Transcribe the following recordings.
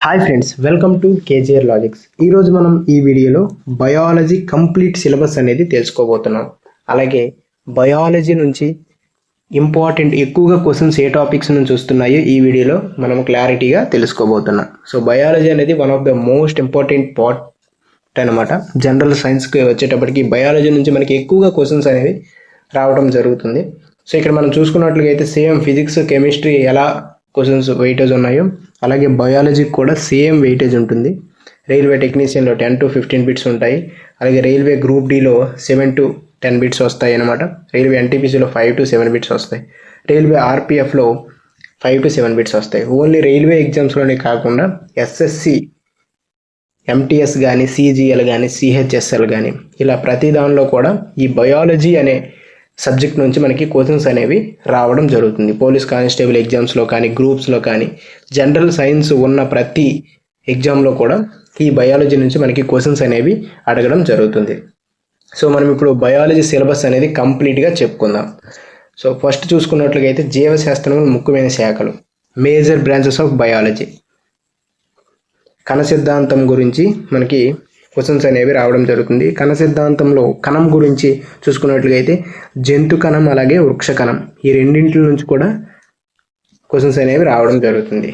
Hi friends, welcome to KGR logics. ఈరోజు మనం ఈ వీడియోలో బయాలజీ కంప్లీట్ సిలబస్ అనేది తెలుసుకోబోతున్నాం. అలాగే బయాలజీ నుంచి ఇంపార్టెంట్ ఎక్కువగా క్వశ్చన్స్ ఏ టాపిక్స్ నుంచి వస్తున్నాయో ఈ వీడియోలో మనం క్లారిటీగా తెలుసుకోబోతున్నాం. సో బయాలజీ అనేది one of the most important part అనమాట. జనరల్ సైన్స్కి వచ్చేటప్పటికి బయాలజీ నుంచి మనకి ఎక్కువగా క్వశ్చన్స్ అనేవి రావడం జరుగుతుంది. సో ఇక్కడ మనం చూసుకున్నట్లయితే సేమ్ ఫిజిక్స్ కెమిస్ట్రీ ఎలా క్వశ్చన్స్ వెయిటేజ్ ఉన్నాయో అలాగే బయాలజీకి కూడా సేమ్ వెయిటేజ్ ఉంటుంది. రైల్వే టెక్నీషియన్లో 10 to 15 బిట్స్ ఉంటాయి. అలాగే రైల్వే గ్రూప్ డీలో 7 to 10 బిట్స్ వస్తాయి అన్నమాట. రైల్వే ఎన్టీపీసీలో 5 to 7 బిట్స్ వస్తాయి. రైల్వే ఆర్పిఎఫ్లో 5 to 7 బిట్స్ వస్తాయి. ఓన్లీ రైల్వే ఎగ్జామ్స్లోనే కాకుండా ఎస్ఎస్సి, ఎంటీఎస్ కానీ, సిజిఎల్ కానీ, సిహెచ్ఎస్ఎల్ కానీ ఇలా ప్రతి దానిలో కూడా ఈ బయాలజీ అనే సబ్జెక్ట్ నుంచి మనకి క్వశ్చన్స్ అనేవి రావడం జరుగుతుంది. పోలీస్ కానిస్టేబుల్ ఎగ్జామ్స్లో కానీ, గ్రూప్స్లో కానీ, జనరల్ సైన్స్ ఉన్న ప్రతి ఎగ్జామ్లో కూడా ఈ బయాలజీ నుంచి మనకి క్వశ్చన్స్ అనేవి అడగడం జరుగుతుంది. సో మనం ఇప్పుడు బయాలజీ సిలబస్ అనేది కంప్లీట్గా చెప్పుకుందాం. సో ఫస్ట్ చూసుకున్నట్లయితే జీవశాస్త్రంలో ముఖ్యమైన శాఖలు, మేజర్ బ్రాంచెస్ ఆఫ్ బయాలజీ. కణ సిద్ధాంతం గురించి మనకి క్వశ్చన్స్ అనేవి రావడం జరుగుతుంది. కణ సిద్ధాంతంలో కణం గురించి చూసుకున్నట్లయితే జంతు కణం అలాగే వృక్ష కణం ఈ రెండింటి నుంచి కూడా క్వశ్చన్స్ అనేవి రావడం జరుగుతుంది.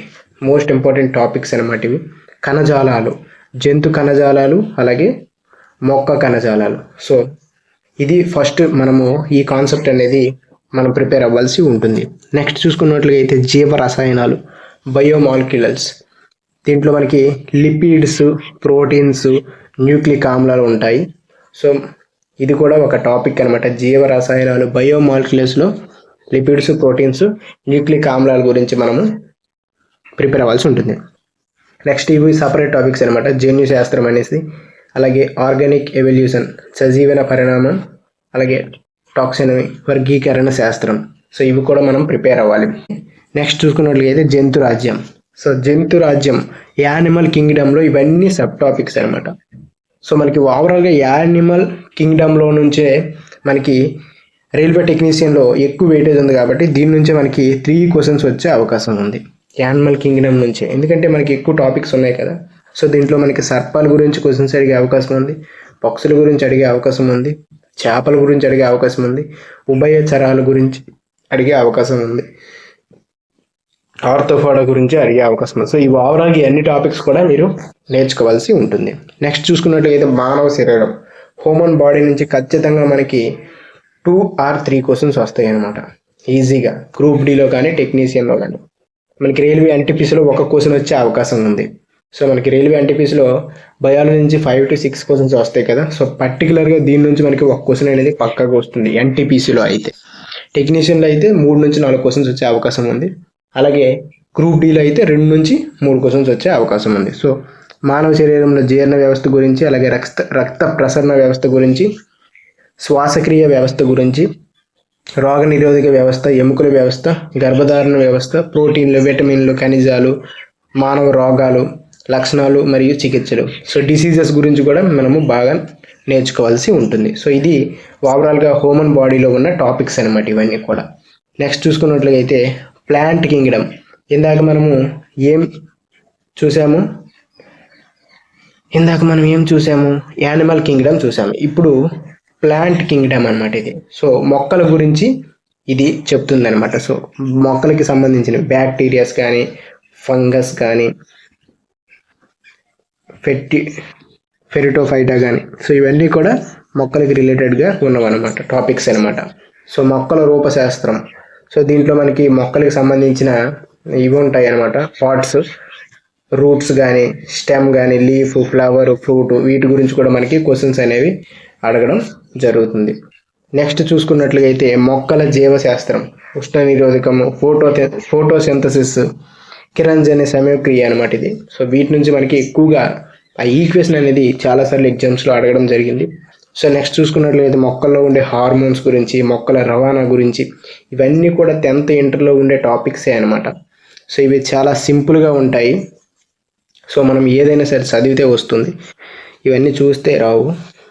మోస్ట్ ఇంపార్టెంట్ టాపిక్స్ అన్నమాట ఇవి. కణజాలాలు, జంతు కణజాలాలు అలాగే మొక్క కణజాలాలు. సో ఇది ఫస్ట్ మనము ఈ కాన్సెప్ట్ అనేది మనం ప్రిపేర్ అవ్వాల్సి ఉంటుంది. నెక్స్ట్ చూసుకున్నట్లయితే జీవ రసాయనాలు, బయోమాలిక్యులర్స్. దీంట్లో మనకి లిపిడ్స్, ప్రోటీన్స్, న్యూక్లిక్ ఆమ్లాలు ఉంటాయి. సో ఇది కూడా ఒక టాపిక్ అనమాట. జీవ రసాయనాలు, బయోమాలిక్యులర్స్లో లిపిడ్స్, ప్రోటీన్స్, న్యూక్లిక్ ఆమ్లాల గురించి మనము ప్రిపేర్ అవ్వాల్సి ఉంటుంది. నెక్స్ట్ ఇవి సపరేట్ టాపిక్స్ అనమాట. జన్యు శాస్త్రం అనేసి, అలాగే ఆర్గానిక్ ఎవల్యూషన్, సజీవన పరిణామం, అలాగే టాక్సినమీ, వర్గీకరణ శాస్త్రం. సో ఇవి కూడా మనం ప్రిపేర్ అవ్వాలి. నెక్స్ట్ చూసుకున్నట్లయితే జంతు రాజ్యం. సో జంతు రాజ్యం, యానిమల్ కింగ్డమ్లో ఇవన్నీ సబ్ టాపిక్స్ అనమాట. సో మనకి ఓవరాల్గా యానిమల్ కింగ్డమ్లో నుంచే మనకి రైల్వే టెక్నీషియన్లో ఎక్కువ వెయిటేజ్ ఉంది కాబట్టి దీని నుంచే మనకి 3 క్వశ్చన్స్ వచ్చే అవకాశం ఉంది యానిమల్ కింగ్డమ్ నుంచే. ఎందుకంటే మనకి ఎక్కువ టాపిక్స్ ఉన్నాయి కదా. సో దీంట్లో మనకి సర్పాల గురించి క్వశ్చన్స్ అడిగే అవకాశం ఉంది, పక్షుల గురించి అడిగే అవకాశం ఉంది, చేపల గురించి అడిగే అవకాశం ఉంది, ఉభయచరాల గురించి అడిగే అవకాశం ఉంది, ఆర్థోఫోడా గురించి అడిగే అవకాశం ఉంది. సో ఈ ఓవరాల్గా అన్ని టాపిక్స్ కూడా మీరు నేర్చుకోవాల్సి ఉంటుంది. నెక్స్ట్ చూసుకున్నట్లయితే మానవ శరీరం, హ్యూమన్ బాడీ నుంచి ఖచ్చితంగా మనకి 2 or 3 క్వశ్చన్స్ వస్తాయి అన్నమాట ఈజీగా. గ్రూప్ డీలో కానీ, టెక్నీషియన్లో కానీ. మనకి రైల్వే ఎన్టీపీసీలో 1 క్వశ్చన్ వచ్చే అవకాశం ఉంది. సో మనకి రైల్వే ఎన్టీపీసీలో బయాలజీ నుంచి 5 to 6 క్వశ్చన్స్ వస్తాయి కదా. సో పర్టికులర్గా దీని నుంచి మనకి 1 క్వశ్చన్ అనేది పక్కాగా వస్తుంది ఎన్టీపీసీలో అయితే. టెక్నీషియన్లో అయితే 3 నుంచి 4 క్వశ్చన్స్ వచ్చే అవకాశం ఉంది. అలాగే గ్రూప్ డీలో అయితే 2 నుంచి 3 క్వశ్చన్స్ వచ్చే అవకాశం ఉంది. సో మానవ శరీరంలో జీర్ణ వ్యవస్థ గురించి, అలాగే రక్త ప్రసరణ వ్యవస్థ గురించి, శ్వాసక్రియ వ్యవస్థ గురించి, రోగ నిరోధక వ్యవస్థ, ఎముకల వ్యవస్థ, గర్భధారణ వ్యవస్థ, ప్రోటీన్లు, విటమిన్లు, ఖనిజాలు, మానవ రోగాలు, లక్షణాలు మరియు చికిత్సలు. సో డిసీజెస్ గురించి కూడా మనము బాగా నేర్చుకోవాల్సి ఉంటుంది. సో ఇది ఓవరాల్గా హ్యూమన్ బాడీలో ఉన్న టాపిక్స్ అనమాట ఇవన్నీ కూడా. నెక్స్ట్ చూసుకున్నట్లయితే ప్లాంట్ కింగ్డమ్. ఇందాక మనం ఏం చూసాము యానిమల్ కింగ్డమ్ చూసాము. ఇప్పుడు ప్లాంట్ కింగ్డమ్ అనమాట ఇది. సో మొక్కల గురించి ఇది చెప్తుంది అనమాట. సో మొక్కలకి సంబంధించిన బ్యాక్టీరియాస్ కానీ, ఫంగస్ కానీ, ఫెరిటోఫైటా కానీ, సో ఇవన్నీ కూడా మొక్కలకి రిలేటెడ్గా ఉన్నవన్నమాట టాపిక్స్ అనమాట. సో మొక్కల రూపశాస్త్రం. సో దీంట్లో మనకి మొక్కలకి సంబంధించిన ఇవి ఉంటాయి అన్నమాట. పార్ట్స్, రూట్స్ కానీ, స్టెమ్ కానీ, లీఫ్, ఫ్లవర్, ఫ్రూట్, వీటి గురించి కూడా మనకి క్వశ్చన్స్ అనేవి అడగడం జరుగుతుంది. నెక్స్ట్ చూసుకున్నట్లయితే మొక్కల జీవశాస్త్రం, ఉష్ణ నిరోధకము, ఫోటోసింథసిస్, కిరణజన్య సమయక్రియ అనమాట ఇది. సో వీటి నుంచి మనకి ఎక్కువగా ఆ ఈక్వేషన్ అనేది చాలాసార్లు ఎగ్జామ్స్లో అడగడం జరిగింది. సో నెక్స్ట్ చూసుకున్నట్లయితే మొక్కల్లో ఉండే హార్మోన్స్ గురించి, మొక్కల రవాణా గురించి, ఇవన్నీ కూడా 10th ఇంటర్లో ఉండే టాపిక్సే అనమాట. సో ఇవి చాలా సింపుల్గా ఉంటాయి. సో మనం ఏదైనా సరే చదివితే వస్తుంది, ఇవన్నీ చూస్తే రావు.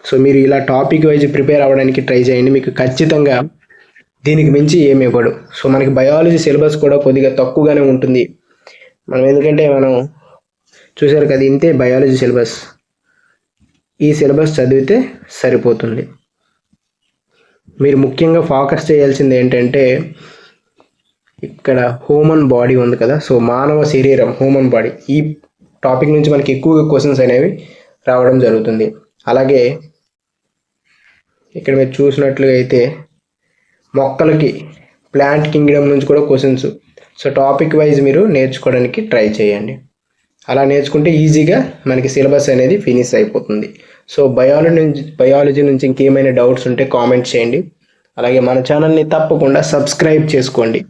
సో మీరు ఇలా టాపిక్ వైజ్ ప్రిపేర్ అవ్వడానికి ట్రై చేయండి, మీకు ఖచ్చితంగా దీనికి మించి ఏమి ఇవ్వడు. సో మనకి బయాలజీ సిలబస్ కూడా కొద్దిగా తక్కువగానే ఉంటుంది. ఎందుకంటే మనం చూసారు కదా, ఇంతే బయాలజీ సిలబస్. ఈ సిలబస్ చదివితే సరిపోతుంది. మీరు ముఖ్యంగా ఫోకస్ చేయాల్సింది ఏంటంటే ఇక్కడ హ్యూమన్ బాడీ ఉంది కదా, సో మానవ శరీరం, హ్యూమన్ బాడీ, ఈ టాపిక్ నుంచి మనకి ఎక్కువగా క్వశ్చన్స్ అనేవి రావడం జరుగుతుంది. అలాగే ఇక్కడ మీరు చూసినట్లుగా అయితే మొక్కలకి, ప్లాంట్ కింగ్డమ్ నుంచి కూడా క్వశ్చన్స్. సో టాపిక్ వైజ్ మీరు నేర్చుకోవడానికి ట్రై చేయండి. అలా నేర్చుకుంటే ఈజీగా మనకి సిలబస్ అనేది ఫినిష్ అయిపోతుంది. సో బయాలజీ నుంచి ఇంకేమైనా డౌట్స్ ఉంటే కామెంట్ చేయండి. అలాగే మన ఛానల్ని తప్పకుండా సబ్స్క్రైబ్ చేసుకోండి.